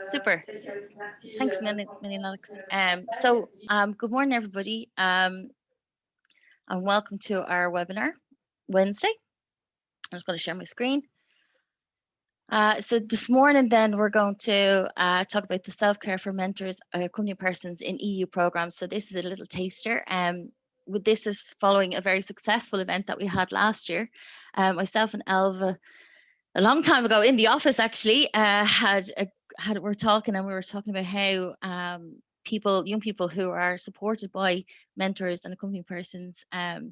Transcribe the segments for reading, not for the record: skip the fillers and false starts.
Super. Thanks, million Alex. Good morning, everybody, and welcome to our webinar Wednesday. I'm just going to share my screen. So this morning, then, we're going to talk about the self-care for mentors, accompanying persons in EU programs. So this is a little taster. This is following a very successful event that we had last year. Myself and Elva, a long time ago in the office, actually, we were talking about how young people who are supported by mentors and accompanying persons, are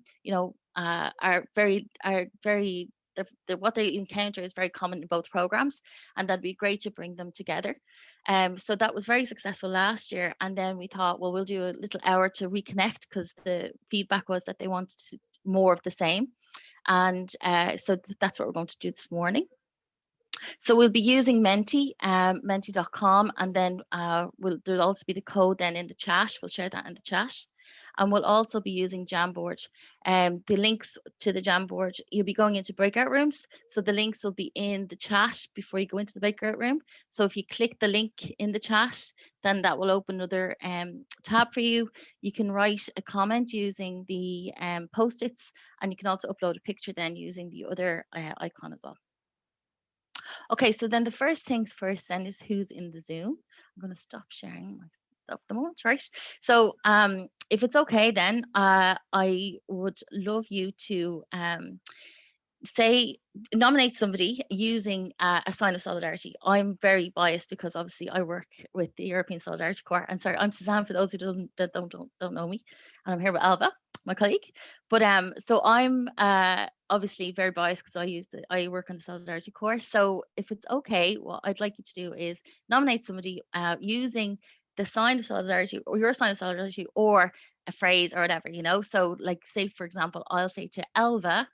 very what they encounter is very common in both programs, and that'd be great to bring them together. So that was very successful last year, and then we thought, well, we'll do a little hour to reconnect, because the feedback was that they wanted more of the same, and so that's what we're going to do this morning. So we'll be using Menti, menti.com, and then there'll also be the code then in the chat. We'll share that in the chat. And we'll also be using Jamboard. The links to the Jamboard, you'll be going into breakout rooms. So the links will be in the chat before you go into the breakout room. So if you click the link in the chat, then that will open another tab for you. You can write a comment using the post-its, and you can also upload a picture then using the other icon as well. Okay, so then the first things first then is who's in the Zoom. I'm going to stop sharing my stuff at the moment, right? So if it's okay, then I would love you to nominate somebody using a sign of solidarity. I'm very biased because obviously I work with the European Solidarity Corps. And sorry, I'm Suzanne for those who don't know me, and I'm here with Alva, my colleague. But so I'm obviously very biased because I work on the Solidarity Corps. So if it's okay, what I'd like you to do is nominate somebody using the sign of solidarity, or your sign of solidarity, or a phrase or whatever, So like, say for example, I'll say to Elva,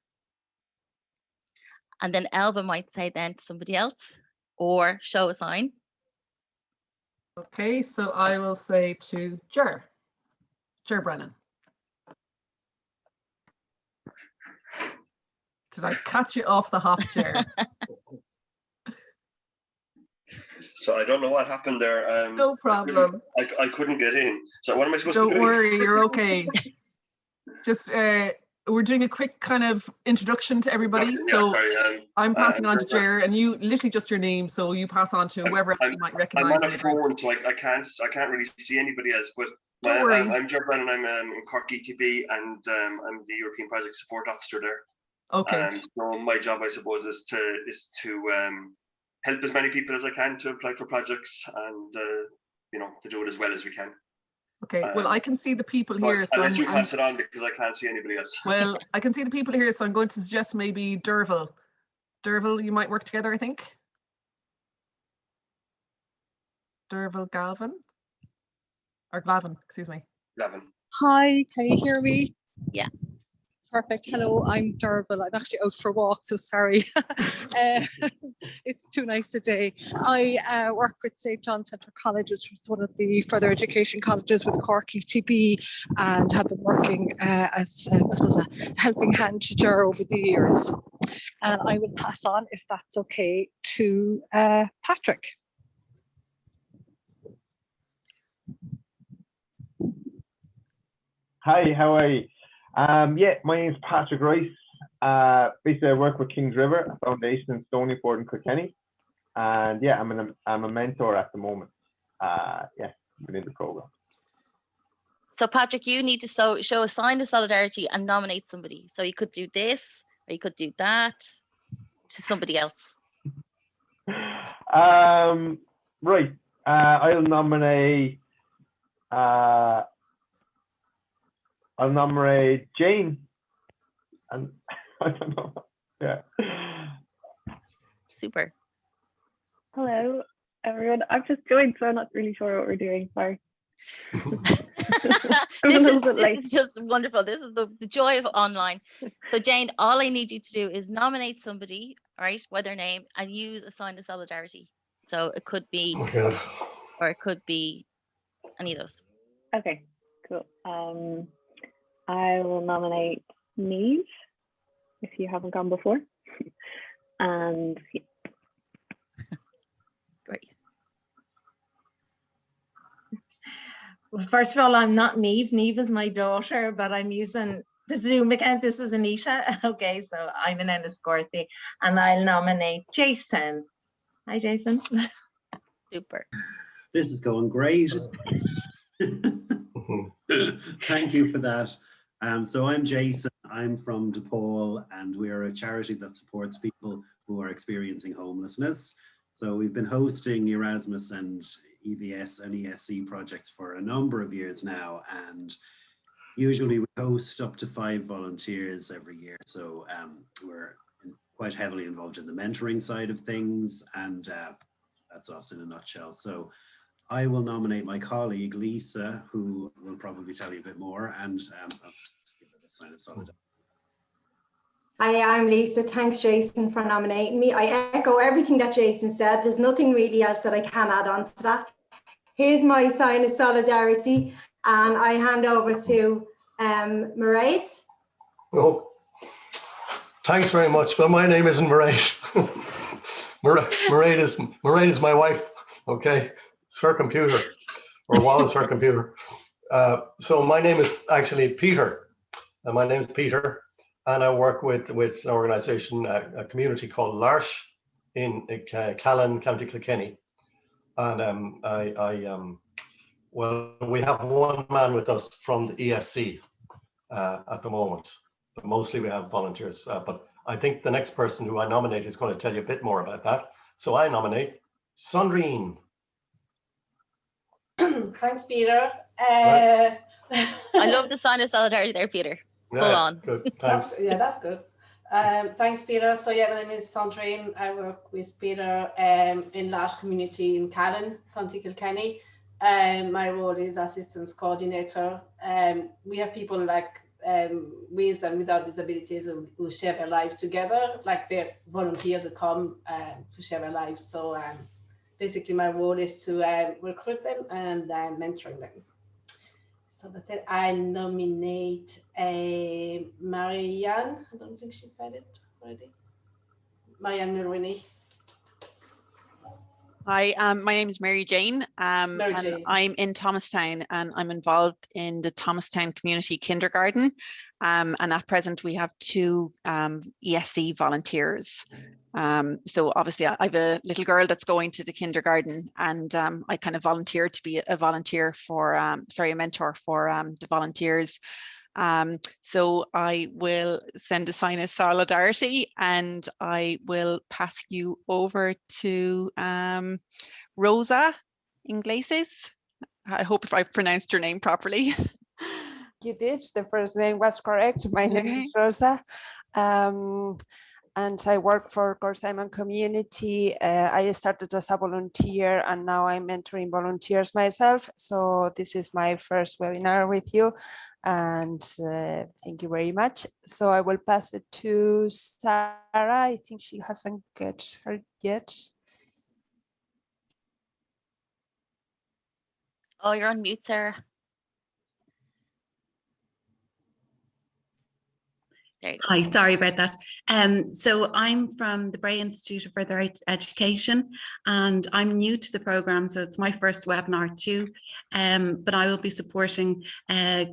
and then Elva might say then to somebody else, or show a sign. Okay, so I will say to Ger Brennan. Did I catch you off the hop, Ger? So I don't know what happened there. No problem. I couldn't get in. So what am I supposed to do? Don't worry, you're okay. Just we're doing a quick kind of introduction to everybody. Okay, so I'm passing on to Ger, and you literally just your name, so you pass on to whoever else you might recognize. I'm on a phone, so I can't really see anybody else. But I'm Ger Brennan. I'm in Cork ETB, and I'm the European Project Support Officer there. Okay. So my job, I suppose, is to help as many people as I can to apply for projects, and to do it as well as we can. Okay, well, I can see the people here. So I'll let you pass it on, because I can't see anybody else. Well, I can see the people here, so I'm going to suggest maybe Derval. Derval, you might work together, I think. Derval Galvin, or Glavin, excuse me. Glavin. Hi, can you hear me? Yeah. Perfect. Hello, I'm Derval. I'm actually out for a walk, so sorry. It's too nice today. I work with St. John's Central College, which is one of the further education colleges with Cork ETB, and have been working as I suppose, a helping hand to Ger over the years. And I will pass on, if that's okay, to Patrick. Hi, how are you? Yeah, my name is Patrick Rice. Basically, I work with Kings River Foundation in Stonyford and Kilkenny, and yeah, I'm a mentor at the moment. Yeah, within the program. So Patrick, you need to show a sign of solidarity and nominate somebody. So you could do this, or you could do that to somebody else. Right. I'll nominate. I'll nominate Jane, and I don't know. Yeah. Super. Hello, everyone. I'm just joined, so I'm not really sure what we're doing. Sorry. This is just wonderful. This is the joy of online. So Jane, all I need you to do is nominate somebody, right, by their name, and use a sign of solidarity. So it could be, or it could be any of those. Okay, cool. I will nominate Neve, if you haven't gone before. And yeah. Great. Well, first of all, I'm not Neve. Neve is my daughter, but I'm using the Zoom account. This is Anisha. Okay, so I'm an Enniscorthy, and I'll nominate Jason. Hi, Jason. Super. This is going great. Thank you for that. So I'm Jason. I'm from DePaul, and we're a charity that supports people who are experiencing homelessness. So we've been hosting Erasmus and EVS and ESC projects for a number of years now, and usually we host up to 5 volunteers every year. So we're quite heavily involved in the mentoring side of things, and that's us in a nutshell. So I will nominate my colleague Lisa, who will probably tell you a bit more, and I'll give it a sign of solidarity. Hi, I'm Lisa. Thanks, Jason, for nominating me. I echo everything that Jason said. There's nothing really else that I can add on to that. Here's my sign of solidarity, and I hand over to Mairead. Oh, thanks very much. Well, my name isn't Mairead. Mairead is my wife. Okay, it's her computer, or was her computer. So my name is actually Peter, and my name is Peter, and I work with an organisation, a community called L'Arche in Callan, County Kilkenny. And well, we have one man with us from the ESC at the moment, but mostly we have volunteers. But I think the next person who I nominate is going to tell you a bit more about that. So I nominate Sandrine. Thanks, Peter. I love the sign of solidarity there, Peter. Yeah, hold on. Good. Thanks. That's good. Thanks, Peter. So yeah, my name is Sandrine. I work with Peter in L'Arche community in Callan, County Kilkenny. My role is assistance coordinator. We have people like with and without disabilities who share their lives together, like their volunteers who come to share their lives. So basically my role is to recruit them and mentoring them. So that's it. I nominate Marianne. I don't think she said it already. Marianne Mulroney. Hi, my name is Mary Jane. Jane. I'm in Thomastown, and I'm involved in the Thomastown Community Kindergarten. And at present, we have 2 ESC volunteers. So obviously, I have a little girl that's going to the kindergarten, and I kind of volunteered to be a volunteer for, a mentor for the volunteers. So I will send a sign of solidarity, and I will pass you over to Rosa Ingleses. I hope if I pronounced your name properly. You did. The first name was correct. My name is Rosa. And I work for Corsimon Community. I started as a volunteer, and now I'm mentoring volunteers myself. So this is my first webinar with you, and thank you very much. So I will pass it to Sarah. I think she hasn't got her yet. Oh, you're on mute, Sarah. Hi, sorry about that. So I'm from the Bray Institute of Further Education, and I'm new to the programme, so it's my first webinar too. But I will be supporting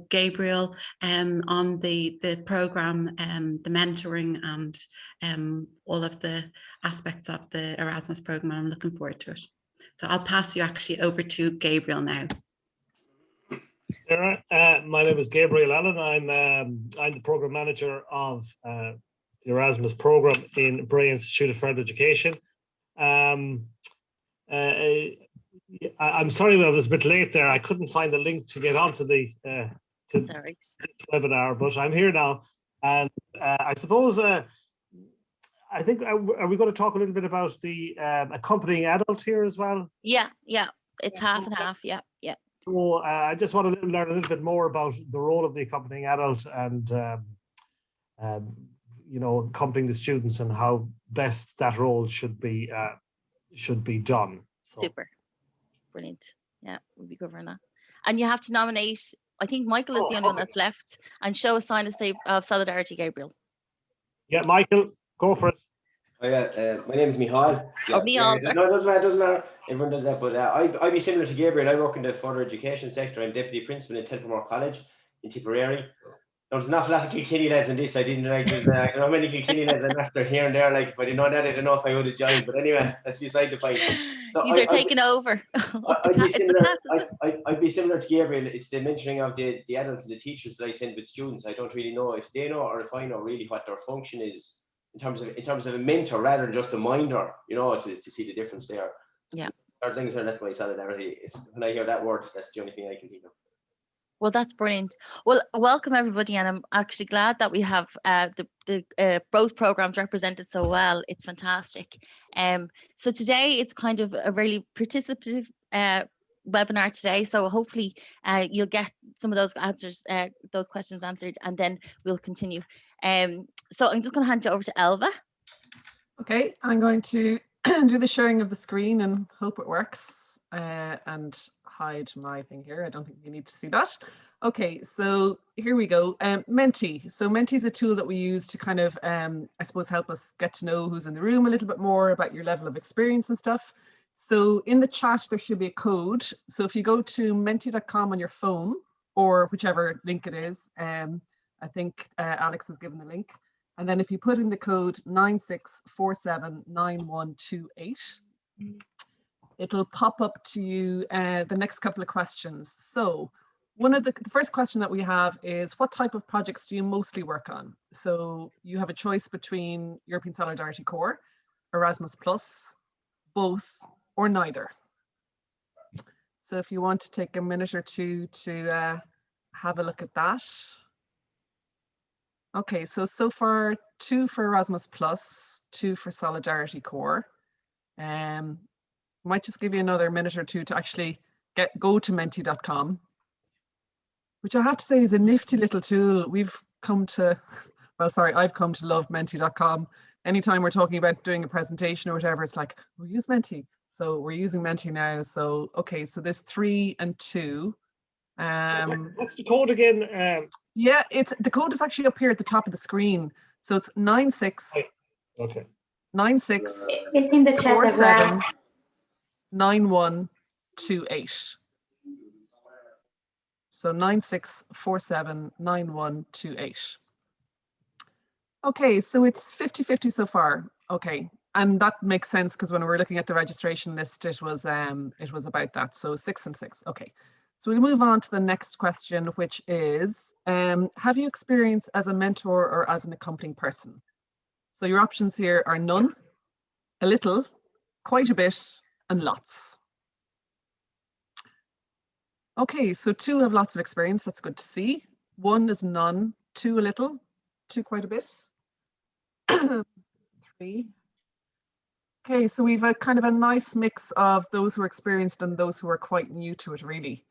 Gabriel on the programme, the mentoring, and all of the aspects of the Erasmus programme. I'm looking forward to it. So I'll pass you actually over to Gabriel now. My name is Gabriel Allen. I'm the program manager of the Erasmus program in Bray Institute of Further Education. I'm sorry I was a bit late there. I couldn't find the link to get onto the webinar, but I'm here now. And I suppose I think are we going to talk a little bit about the accompanying adult here as well? Yeah, it's half and half. Yeah. So I just want to learn a little bit more about the role of the accompanying adult and, you know, accompanying the students and how best that role should be done. So. Super. Brilliant. Yeah, we'll be covering that. And you have to nominate, I think Michael is the only one that's left, and show a sign of solidarity, Gabriel. Yeah, Michael, go for it. Oh, yeah, my name is Mihal. Yeah, Mihal, no, it doesn't matter. Everyone does that, but I'd be similar to Gabriel. I work in the further education sector. I'm deputy principal in Templemore College in Tipperary. There's an awful lot of Kilkenny lads in this. I didn't like, there's how many Kilkenny lads I'm after here and there. Like, if I didn't know that, I don't know if I would have joined. But anyway, that's beside the point. So these are taking over. I'd be similar to Gabriel. It's the mentoring of the adults and the teachers that I send with students. I don't really know if they know or if I know really what their function is in terms of a mentor rather than just a minder, you know, to see the difference there. Yeah. Things are, that's my solidarity. When I hear that word, that's the only thing I can think of. Well, that's brilliant. Well, welcome everybody, and I'm actually glad that we have both programs represented so well. It's fantastic. So today it's kind of a really participative webinar today. So hopefully you'll get some of those answers, those questions answered, and then we'll continue. So I'm just going to hand you over to Elva. Okay, I'm going to do the sharing of the screen and hope it works, and hide my thing here. I don't think you need to see that. Okay, so here we go. Menti. So Menti is a tool that we use to kind of, I suppose, help us get to know who's in the room a little bit more about your level of experience and stuff. So in the chat, there should be a code. So if you go to menti.com on your phone, or whichever link it is, I think Alex has given the link. And then if you put in the code 96479128, it'll pop up to you the next couple of questions. So one of the first question that we have is, what type of projects do you mostly work on? So you have a choice between European Solidarity Corps, Erasmus+, both, or neither. So if you want to take a minute or two to have a look at that. Okay, so far 2 for Erasmus+, 2 for Solidarity Corps. Might just give you another minute or two to actually go to menti.com, which I have to say is a nifty little tool. We've come to, well, sorry, I've come to love menti.com. Anytime we're talking about doing a presentation or whatever, it's like, we'll use Menti. So we're using Menti now. So, okay, so there's 3 and 2. What's the code again? Yeah, the code is actually up here at the top of the screen. So it's 96. Okay. 96. It's in the chat as well. 9128. So 96479128. Okay, so it's 50-50 so far. Okay, and that makes sense because when we were looking at the registration list, it was about that. So 6 and 6. Okay, so we'll move on to the next question, which is, have you experienced as a mentor or as an accompanying person? So your options here are none, a little, quite a bit, and lots. Okay, so 2 have lots of experience. That's good to see. 1 is none, 2 a little, 2 quite a bit. 3. Okay, so we've a kind of a nice mix of those who are experienced and those who are quite new to it, really.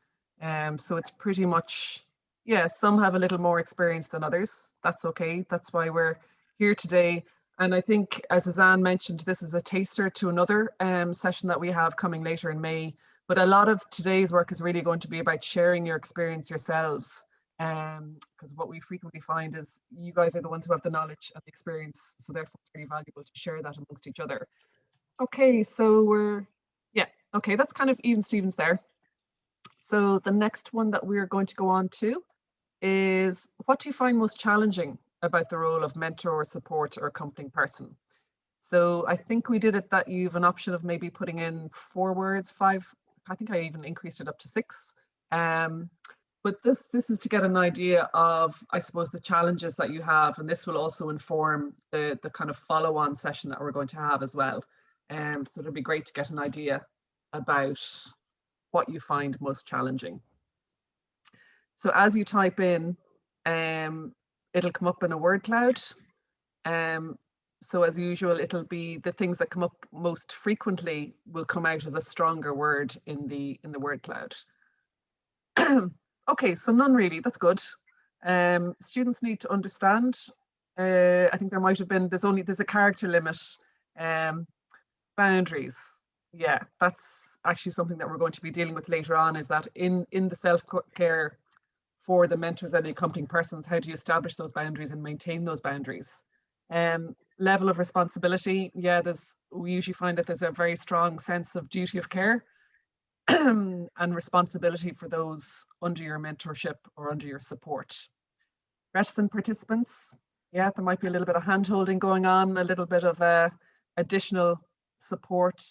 So it's pretty much, yeah, some have a little more experience than others. That's okay. That's why we're here today. And I think, as Suzanne mentioned, this is a taster to another session that we have coming later in May. But a lot of today's work is really going to be about sharing your experience yourselves. Because what we frequently find is you guys are the ones who have the knowledge and the experience. So therefore it's really valuable to share that amongst each other. Okay, so okay, that's kind of even Stevens there. So the next one that we're going to go on to is, what do you find most challenging about the role of mentor or support or accompanying person? So I think we did it that you've an option of maybe putting in 4 words, 5. I think I even increased it up to 6. But this is to get an idea of, I suppose, the challenges that you have, and this will also inform the kind of follow-on session that we're going to have as well. So it'll be great to get an idea about what you find most challenging. So as you type in, it'll come up in a word cloud. So as usual, it'll be the things that come up most frequently will come out as a stronger word in the word cloud. Okay, so none really, that's good. Students need to understand. I think there might have been, there's a character limit. Boundaries. Yeah, that's actually something that we're going to be dealing with later on, is that in the self-care for the mentors and the accompanying persons, how do you establish those boundaries and maintain those boundaries? Level of responsibility. Yeah, we usually find that there's a very strong sense of duty of care and responsibility for those under your mentorship or under your support. Reticent participants. Yeah, there might be a little bit of hand-holding going on, a little bit of additional support.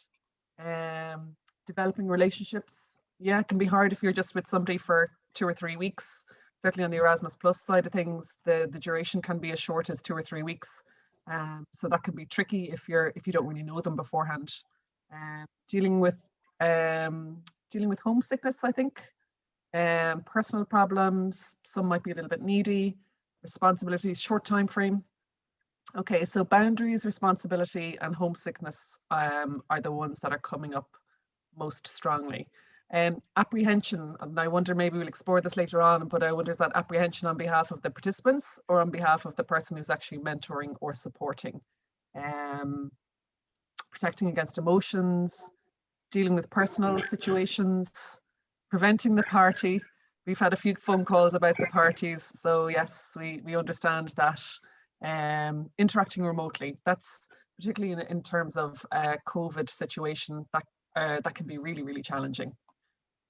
Developing relationships. Yeah, it can be hard if you're just with somebody for 2 or 3 weeks. Certainly on the Erasmus Plus side of things, the duration can be as short as 2 or 3 weeks. So that can be tricky if you don't really know them beforehand. Dealing with homesickness, I think. Personal problems, some might be a little bit needy. Responsibilities, short time frame. Okay, so boundaries, responsibility, and homesickness are the ones that are coming up most strongly. Apprehension, and I wonder, maybe we'll explore this later on, but I wonder, is that apprehension on behalf of the participants or on behalf of the person who's actually mentoring or supporting? Protecting against emotions, dealing with personal situations, preventing the party. We've had a few phone calls about the parties, so yes, we understand that. Interacting remotely, that's particularly in terms of COVID situation, that can be really, really challenging.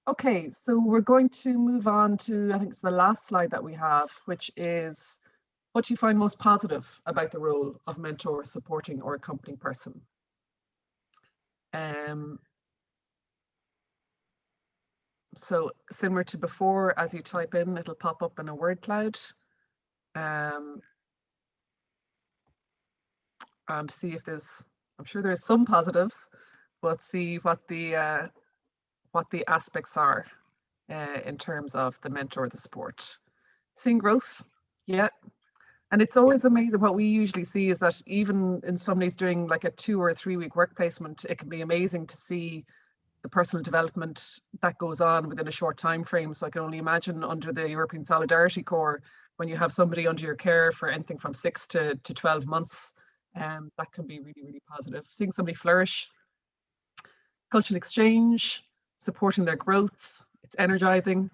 Okay, so we're going to move on to, I think it's the last slide that we have, which is what you find most positive about the role of mentor, supporting, or accompanying person. So similar to before, as you type in, it'll pop up in a word cloud. And see if I'm sure there's some positives, but see what the aspects are in terms of the mentor, the support. Seeing growth, yeah. And it's always amazing. What we usually see is that even in somebody's doing like a 2 or 3 week work placement, it can be amazing to see the personal development that goes on within a short time frame. So I can only imagine under the European Solidarity Corps, when you have somebody under your care for anything from 6 to 12 months, that can be really, really positive. Seeing somebody flourish. Cultural exchange, supporting their growth, it's energizing.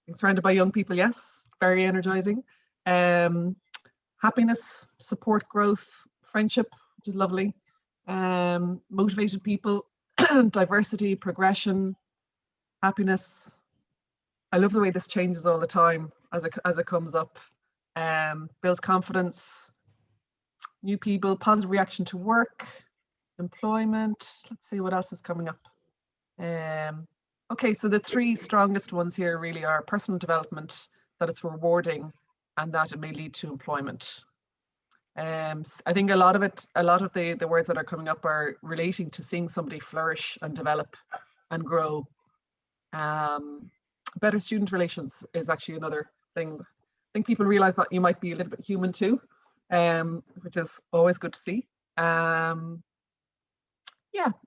Being surrounded by young people, yes, very energizing. Happiness, support, growth, friendship, which is lovely. Motivated people, diversity, progression, happiness. I love the way this changes all the time as it comes up. Builds confidence, new people, positive reaction to work, employment. Let's see what else is coming up. Okay, so the 3 strongest ones here really are personal development, that it's rewarding, and that it may lead to employment. I think a lot of the words that are coming up are relating to seeing somebody flourish and develop and grow. Better student relations is actually another thing. I think people realize that you might be a little bit human too, which is always good to see. Yeah,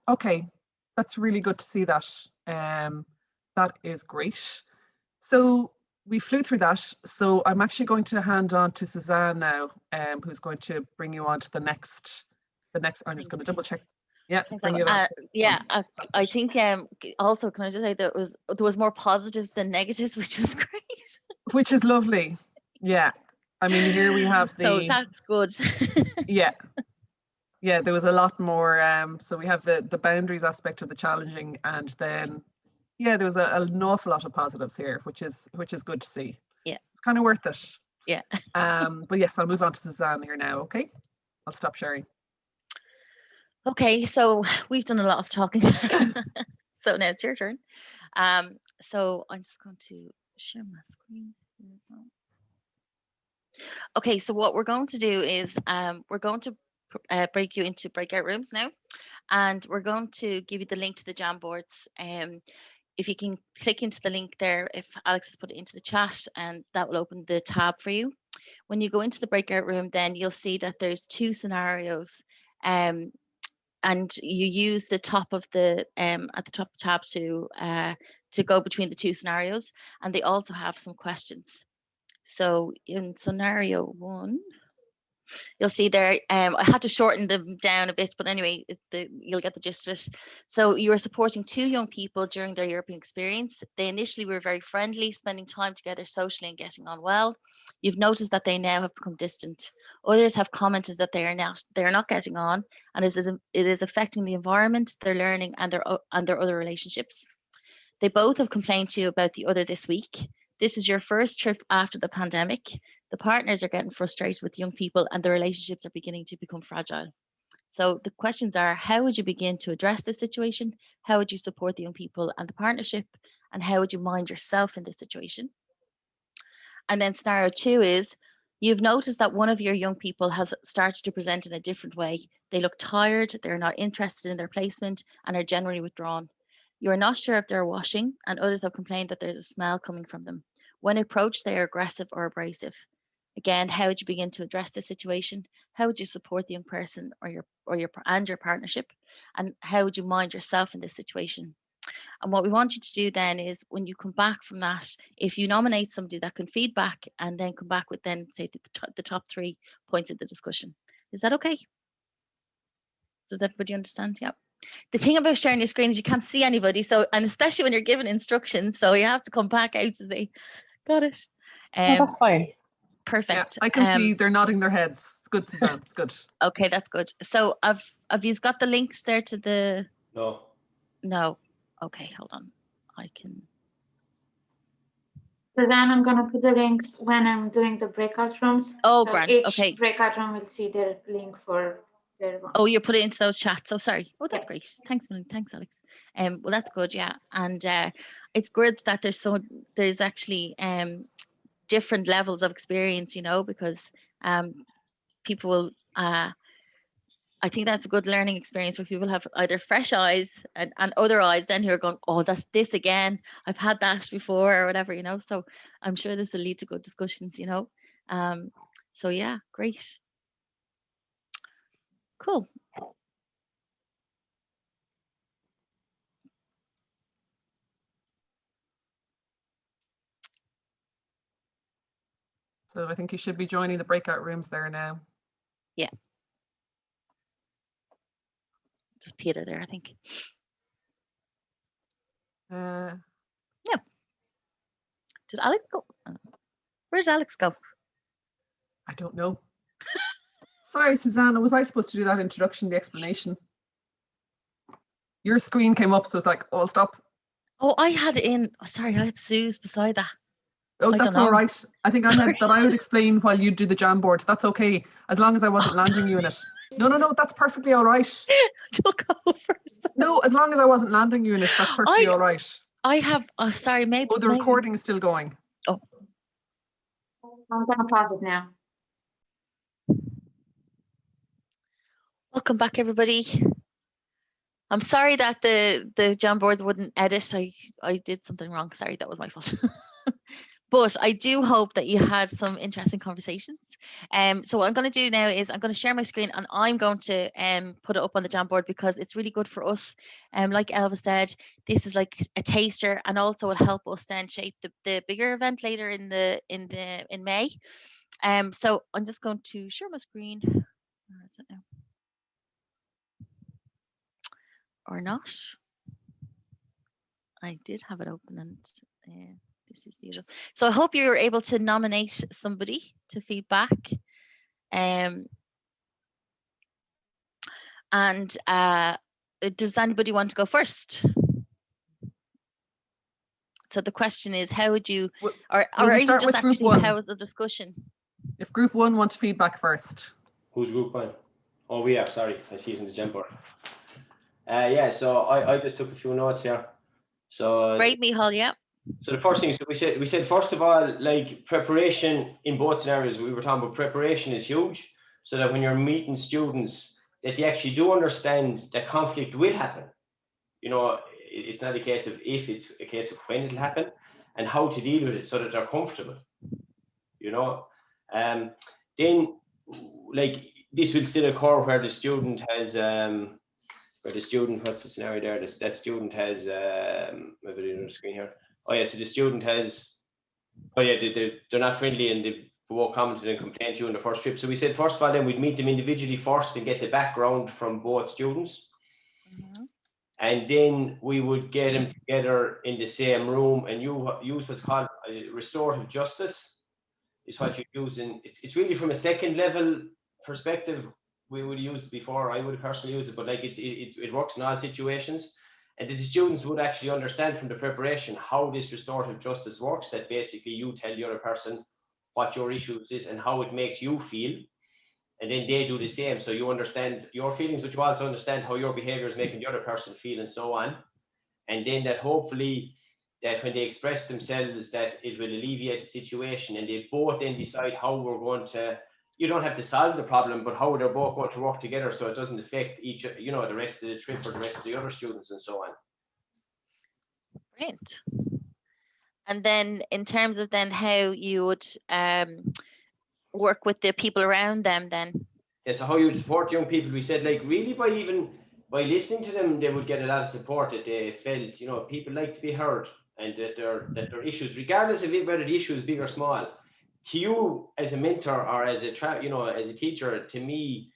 okay, that's really good to see that. That is great. So we flew through that. So I'm actually going to hand on to Suzanne now, who's going to bring you on to the next. I'm just going to double check. Yeah, bring it on. Yeah, I think also, can I just say that there was more positives than negatives, which was great. Which is lovely. Yeah, I mean, here we have the. So that's good. Yeah. Yeah, there was a lot more. So we have the boundaries aspect of the challenging, and then yeah, there was an awful lot of positives here, which is good to see. Yeah, it's kind of worth it. Yeah. But yes, I'll move on to Suzanne here now. Okay, I'll stop sharing. Okay, so we've done a lot of talking. So now it's your turn. So I'm just going to share my screen. Okay, so what we're going to do is we're going to break you into breakout rooms now, and we're going to give you the link to the Jamboards. If you can click into the link there, if Alex has put it into the chat, and that will open the tab for you. When you go into the breakout room, then you'll see that there's 2 scenarios, and you use the top of the at the top of the tab to to go between the two scenarios, and they also have some questions. So in scenario 1, you'll see there, I had to shorten them down a bit, but anyway, you'll get the gist of it. So you are supporting 2 young people during their European experience. They initially were very friendly, spending time together socially and getting on well. You've noticed that they now have become distant. Others have commented that they are not getting on, and it is affecting the environment, their learning, and their other relationships. They both have complained to you about the other this week. This is your first trip after the pandemic. The partners are getting frustrated with young people, and the relationships are beginning to become fragile. So the questions are, how would you begin to address this situation? How would you support the young people and the partnership? And how would you mind yourself in this situation? And then scenario 2 is, you've noticed that one of your young people has started to present in a different way. They look tired, they're not interested in their placement, and are generally withdrawn. You are not sure if they're washing, and others have complained that there's a smell coming from them. When approached, they are aggressive or abrasive. Again, how would you begin to address this situation? How would you support the young person or your partnership? And how would you mind yourself in this situation? And what we want you to do then is, when you come back from that, if you nominate somebody that can feedback and then come back with then say the top 3 points of the discussion. Is that okay? Does everybody understand? Yeah. The thing about sharing your screen is you can't see anybody. So, and especially when you're given instructions, so you have to come back out to say, got it. No, that's fine. Perfect. Yeah, I can see they're nodding their heads. It's good, Suzanne. It's good. Okay, that's good. So have you got the links there to the? No. Okay, hold on. I can. Suzanne, I'm going to put the links when I'm doing the breakout rooms. Oh, so grand. Each okay. breakout room will see their link for their one. Oh, you put it into those chats. Oh, sorry. Oh, that's great. Thanks, Millie. Thanks, Alex. Well, that's good. Yeah, and it's good that there's actually different levels of experience, because people will. I think that's a good learning experience where people have either fresh eyes and other eyes then who are going, oh, that's this again. I've had that before or whatever, So I'm sure this will lead to good discussions, So yeah, great. Cool. So I think you should be joining the breakout rooms there now. Yeah. Just Peter there, I think. Yeah. Did Alex go? Where did Alex go? I don't know. Sorry, Susanna, was I supposed to do that introduction, the explanation? Your screen came up, so it's like, oh, I'll stop. Oh, I had it in. Oh, sorry, I had Sue's beside that. Oh, that's all right. I think I had that I would explain while you do the Jamboard. That's okay, as long as I wasn't landing you in it. No, that's perfectly all right. Took over. No, as long as I wasn't landing you in it, that's perfectly all right. I have. Oh, sorry, maybe. Oh, the recording is still going. Oh. I'm going to pause it now. Welcome back, everybody. I'm sorry that the Jamboards wouldn't edit. I did something wrong. Sorry, that was my fault. But I do hope that you had some interesting conversations. So what I'm going to do now is I'm going to share my screen, and I'm going to put it up on the Jamboard because it's really good for us. Like Elva said, this is like a taster, and also will help us then shape the bigger event later in May. So I'm just going to share my screen. Where is it now? Or not? I did have it open, and this is the usual. So I hope you're able to nominate somebody to feedback. And does anybody want to go first? So the question is, how would you, or even just actually, how was the discussion? If group 1 wants feedback first. Who's group 1? Oh, we are, sorry. I see it in the Jamboard. Yeah, so I just took a few notes here. So great, Michal, yeah. So the first thing, so we said first of all, like preparation in both scenarios, we were talking about preparation is huge, so that when you're meeting students, that they actually do understand that conflict will happen. It's not a case of if, it's a case of when it'll happen and how to deal with it so that they're comfortable. Then like this will still occur where the student has where the student, what's the scenario there? That student has, have it on the screen here. Oh yeah, so the student has, oh yeah, they're not friendly and they won't comment and complain to you on the first trip. So we said, first of all, then we'd meet them individually first and get the background from both students. And then we would get them together in the same room and you use what's called restorative justice is what you're using. It's really from a second level perspective. We would use it before. I would have personally used it, but like it works in all situations. And the students would actually understand from the preparation how this restorative justice works, that basically you tell the other person what your issues is and how it makes you feel. And then they do the same. So you understand your feelings, but you also understand how your behavior is making the other person feel and so on. And then that hopefully that when they express themselves, that it will alleviate the situation and they both then decide how we're going to, you don't have to solve the problem, but how they're both going to work together so it doesn't affect each, you know, the rest of the trip or the rest of the other students and so on. Brilliant. And then in terms of then how you would work with the people around them then? Yeah, so how you support young people, we said like really by listening to them, they would get a lot of support that they felt, you know, people like to be heard and that their issues, regardless of whether the issue is big or small, to you as a mentor or as a as a teacher, to me,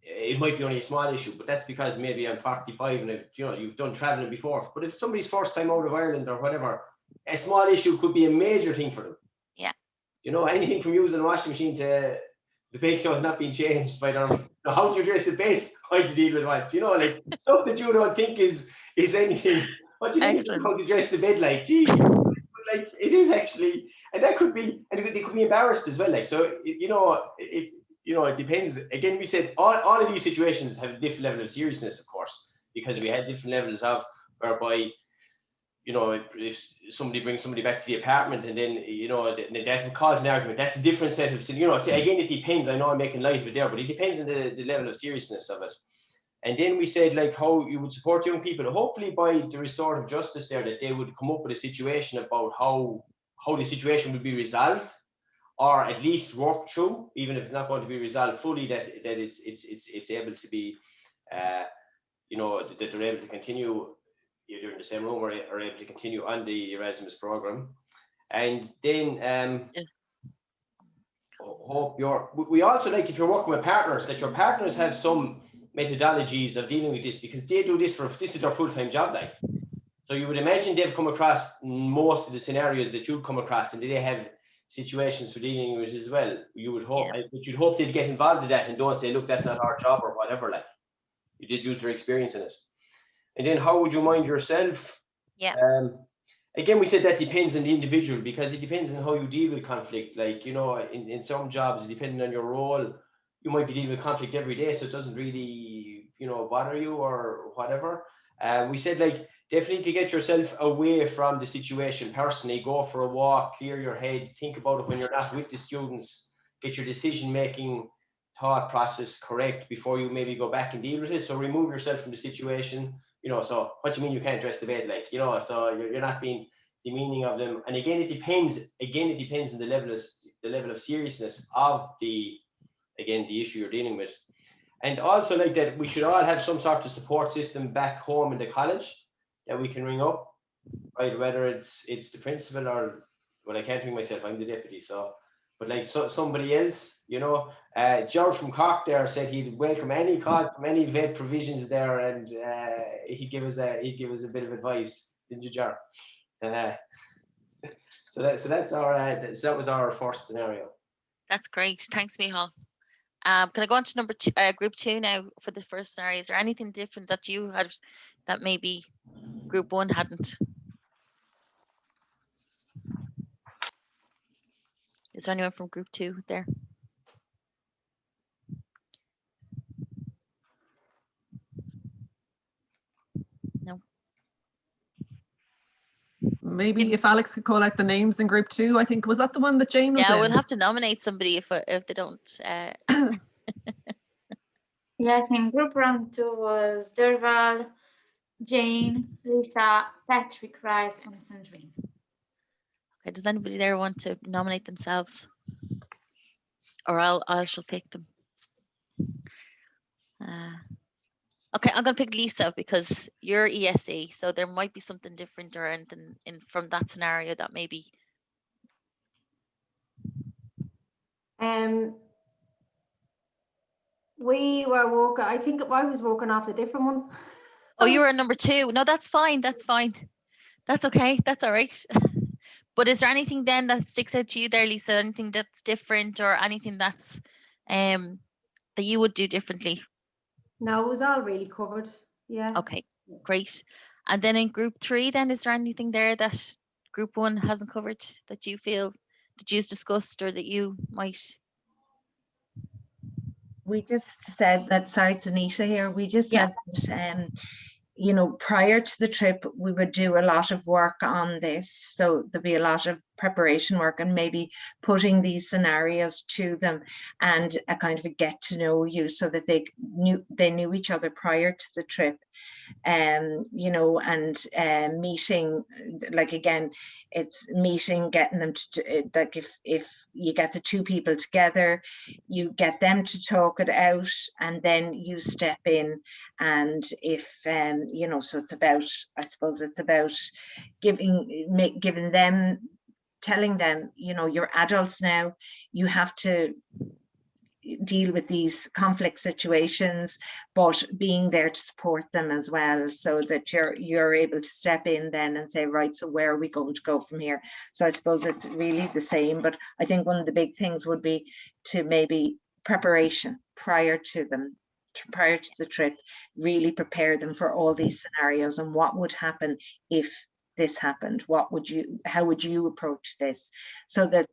it might be only a small issue, but that's because maybe I'm 45 and you know, you've done traveling before. But if somebody's first time out of Ireland or whatever, a small issue could be a major thing for them. Yeah. You know, anything from using a washing machine to the bed clothes not being changed by their, how do you dress the bed? How do you deal with what? You know, like stuff that you don't think is anything. What do you think about how to dress the bed? Like, gee, like it is actually, and that could be, and they could be embarrassed as well. Like, so you know, it depends. Again, we said all of these situations have a different level of seriousness, of course, because we had different levels of whereby, you know, if somebody brings somebody back to the apartment and then, you know, that would cause an argument. That's a different set of, you know, again, it depends. I know I'm making light of it there, but it depends on the level of seriousness of it. And then we said like how you would support young people, hopefully by the restorative justice there, that they would come up with a situation about how the situation would be resolved, or at least worked through, even if it's not going to be resolved fully, that it's able to be, you know, that they're able to continue either in the same room or are able to continue on the Erasmus program. And then hope we also like, if you're working with partners, that your partners have some methodologies of dealing with this, because they do this is their full-time job life. So you would imagine they've come across most of the scenarios that you'd come across, and they have situations for dealing with as well. You would hope, but you'd hope they'd get involved in that and don't say, look, that's not our job or whatever. Like, you did use their experience in it. And then how would you mind yourself? Yeah. Again, we said that depends on the individual, because it depends on how you deal with conflict. Like, you know, in some jobs, depending on your role, you might be dealing with conflict every day, so it doesn't really, you know, bother you or whatever. We said like, definitely to get yourself away from the situation personally, go for a walk, clear your head, think about it when you're not with the students, get your decision-making thought process correct before you maybe go back and deal with it. So remove yourself from the situation. You know, so what do you mean you can't dress the bed? Like, you know, so you're not being demeaning of them. And again, it depends on the level of seriousness of the issue you're dealing with. And also like that, we should all have some sort of support system back home in the college that we can ring up, right? Whether it's the principal or, well, I can't ring myself, I'm the deputy, so, but like somebody else, you know. George from Cork there said he'd welcome any calls from any vet provisions there, and he'd give us a bit of advice, didn't you, George? So that was our first scenario. That's great. Thanks, Michal. Can I go on to group 2 now for the first scenario? Is there anything different that you had that maybe group 1 hadn't? Is there anyone from group 2 there? No. Maybe if Alex could call out the names in group 2, I think, was that the one that Jane was in? Yeah, we'll have to nominate somebody if they don't. Yeah, I think group round 2 was Derval, Jane, Lisa, Patrick, Rice, and Sandrine. Okay, does anybody there want to nominate themselves? Or I shall pick them. Okay, I'm going to pick Lisa because you're ESE, so there might be something different or anything from that scenario that maybe. We were working, I think I was working off a different one. Oh, you were number 2. No, that's fine. That's fine. That's okay. That's all right. But is there anything then that sticks out to you there, Lisa? Anything that's different or anything that's that you would do differently? No, it was all really covered. Yeah. Okay, great. And then in group 3, then is there anything there that group 1 hasn't covered that you feel that you've discussed or that you might? We just said that, sorry, it's Anisha here. We just said that, you know, prior to the trip, we would do a lot of work on this. So there'd be a lot of preparation work and maybe putting these scenarios to them and a kind of a get to know you so that they knew each other prior to the trip. You know, and meeting, like again, it's meeting, getting them to, like if you get the 2 people together, you get them to talk it out and then you step in. And if, you know, so it's about, I suppose it's about giving them, telling them, you know, you're adults now, you have to deal with these conflict situations, but being there to support them as well, so that you're able to step in then and say, right, so where are we going to go from here? So I suppose it's really the same, but I think one of the big things would be to maybe preparation prior to the trip, really prepare them for all these scenarios and what would happen if this happened, how would you approach this, so that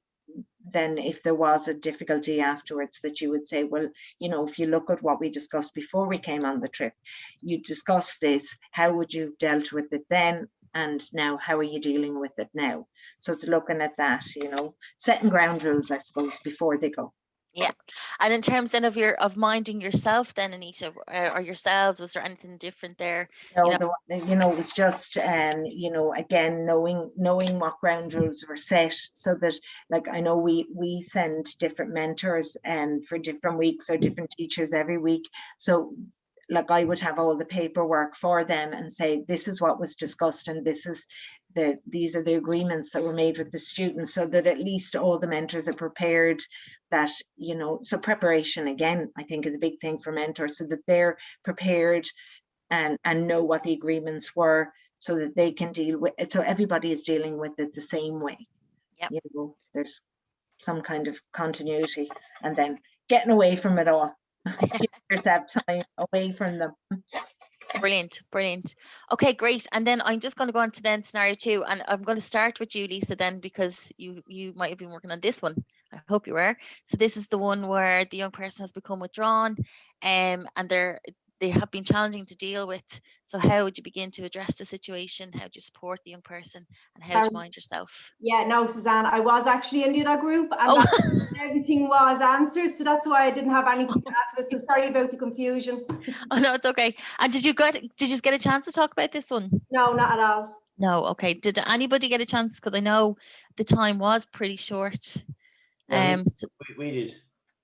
then if there was a difficulty afterwards, that you would say, well, you know, if you look at what we discussed before we came on the trip, you discussed this, how would you have dealt with it then? And now, how are you dealing with it now? So it's looking at that, you know, setting ground rules, I suppose, before they go. Yeah. And in terms then of minding yourself then, Anita, or yourselves, was there anything different there? No, you know, it was just, you know, again, knowing what ground rules were set, so that, like, I know we send different mentors for different weeks or different teachers every week. So like I would have all the paperwork for them and say, this is what was discussed and these are the agreements that were made with the students, so that at least all the mentors are prepared, that, you know, so preparation again, I think is a big thing for mentors, so that they're prepared and know what the agreements were, so that they can deal with it, so everybody is dealing with it the same way. You know, there's some kind of continuity, and then getting away from it all. Give yourself time away from them. Brilliant. Okay, great. And then I'm just going to go on to then scenario 2, and I'm going to start with you, Lisa, then, because you might have been working on this one. I hope you were. So this is the one where the young person has become withdrawn, and they have been challenging to deal with. So how would you begin to address the situation? How do you support the young person, and how do you mind yourself? Yeah, no, Suzanne, I was actually in the other group, and everything was answered, so that's why I didn't have anything to add to it. So sorry about the confusion. Oh no, it's okay. And did you get a chance to talk about this one? No, not at all. No, okay. Did anybody get a chance? Because I know the time was pretty short. Yeah, we did.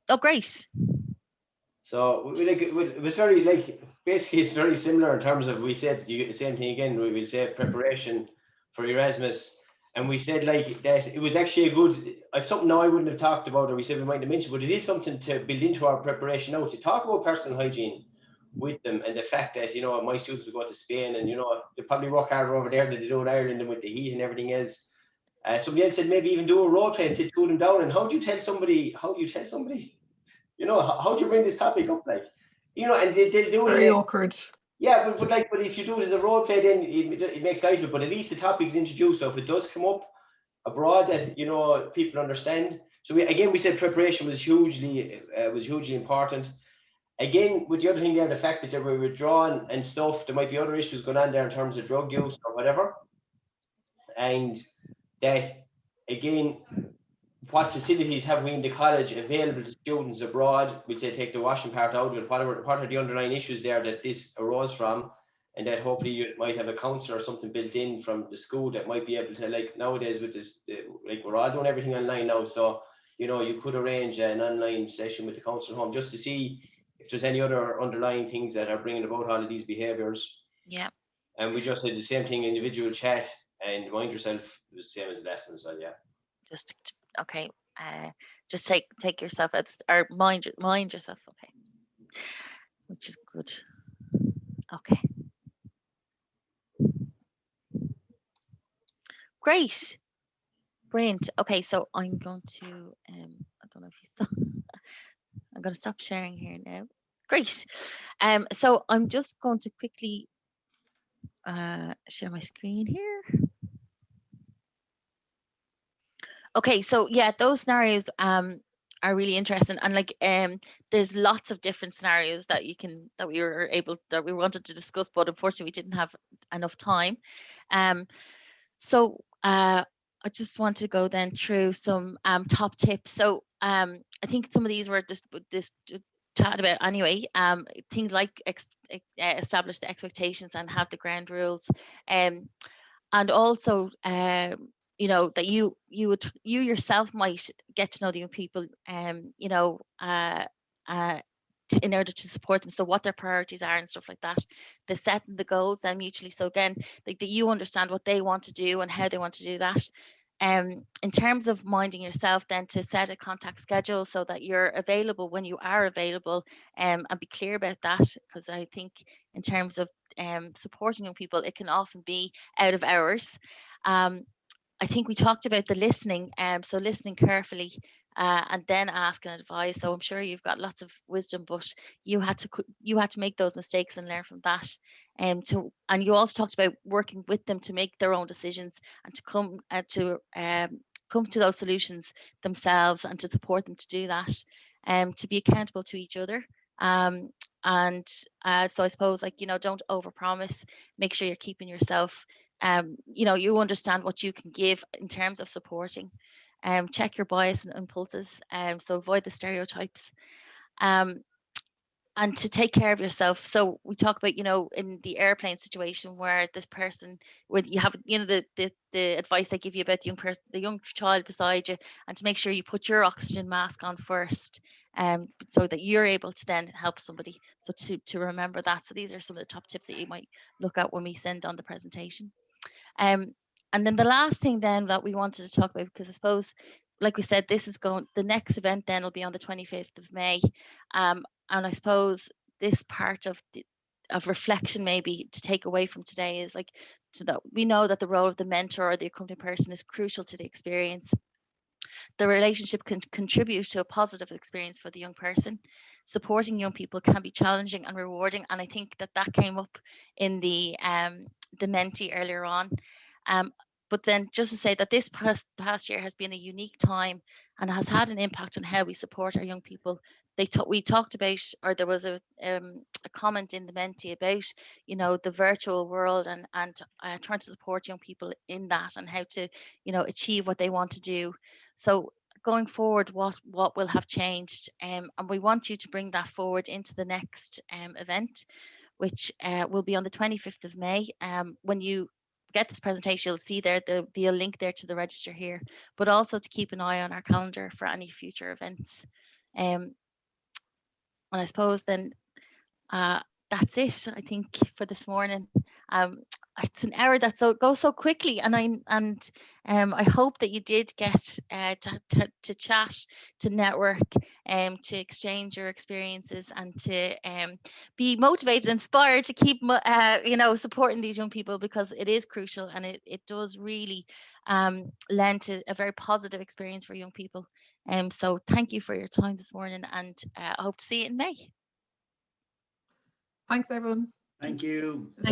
Oh, great. So it was very, like, basically it's very similar in terms of, we said the same thing again. We will say preparation for Erasmus, and we said, like, that it was actually something I wouldn't have talked about, or we said we might have mentioned, but it is something to build into our preparation now, to talk about personal hygiene with them, and the fact that, you know, my students will go to Spain, and, you know, they probably work harder over there than they do in Ireland, and with the heat and everything else. Somebody else said maybe even do a role play and sit them down. And how do you tell somebody? You know, how do you bring this topic up, like, you know, and they'll do it. Very awkward. Yeah, but if you do it as a role play, then it makes light of it. But at least the topic's introduced. So if it does come up abroad, that, you know, people understand. So we said preparation was hugely important. Again, with the other thing there, the fact that they were withdrawn and stuff, there might be other issues going on there in terms of drug use or whatever. And that, again, what facilities have we in the college available to students abroad? We'd say take the washing part out of it. What are the underlying issues there that this arose from? And that hopefully you might have a counsellor or something built in from the school that might be able to, like, nowadays with this, like, we're all doing everything online now. So, you know, you could arrange an online session with the counsellor home just to see if there's any other underlying things that are bringing about all of these behaviours. Yeah. And we just did the same thing, individual chat, and mind yourself, it was the same as the lesson as well, yeah. Just, okay, just take yourself out, or mind yourself, okay, which is good. Okay. Great. Brilliant. Okay, so I'm going to, I don't know if you saw, I'm going to stop sharing here now. Great. So I'm just going to quickly share my screen here. Okay, so yeah, those scenarios are really interesting, and like there's lots of different scenarios that we wanted to discuss, but unfortunately we didn't have enough time. So I just want to go then through some top tips. So I think some of these were just chatted about anyway. Things like establish the expectations and have the ground rules, and also you know, that you yourself might get to know the young people, you know, in order to support them, so what their priorities are and stuff like that, the setting the goals then mutually, so again, like that you understand what they want to do and how they want to do that. In terms of minding yourself, then to set a contact schedule so that you're available when you are available, and be clear about that, because I think in terms of supporting young people, it can often be out of hours. I think we talked about the listening, so listening carefully, and then ask and advise. So I'm sure you've got lots of wisdom, but you had to make those mistakes and learn from that. And you also talked about working with them to make their own decisions and to come to those solutions themselves, and to support them to do that, to be accountable to each other. So I suppose, like, you know, don't overpromise. Make sure you're keeping yourself. You know, you understand what you can give in terms of supporting. Check your bias and impulses. So avoid the stereotypes. And to take care of yourself. So we talk about, you know, in the airplane situation where this person, when you have, you know, the advice they give you about the young child beside you, and to make sure you put your oxygen mask on first, so that you're able to then help somebody. So to remember that. So these are some of the top tips that you might look at when we send on the presentation. And then the last thing then that we wanted to talk about, because I suppose, like we said, the next event then will be on the 25th of May. And I suppose this part of reflection maybe to take away from today is like, so that we know that the role of the mentor or the accompanying person is crucial to the experience. The relationship can contribute to a positive experience for the young person. Supporting young people can be challenging and rewarding, and I think that came up in the Menti earlier on. But then just to say that this past year has been a unique time and has had an impact on how we support our young people. We talked about, or there was a comment in the Menti about, you know, the virtual world and trying to support young people in that, and how to, you know, achieve what they want to do. So going forward, what will have changed, and we want you to bring that forward into the next event, which will be on the 25th of May. When you get this presentation, you'll see there there'll be a link there to the register here, but also to keep an eye on our calendar for any future events. And I suppose then that's it, I think, for this morning. It's an hour that goes so quickly, and I hope that you did get to chat, to network, to exchange your experiences, and to be motivated, inspired to keep you know, supporting these young people, because it is crucial, and it does really lend to a very positive experience for young people. So thank you for your time this morning, and I hope to see you in May. Thanks, everyone. Thank you. Thanks.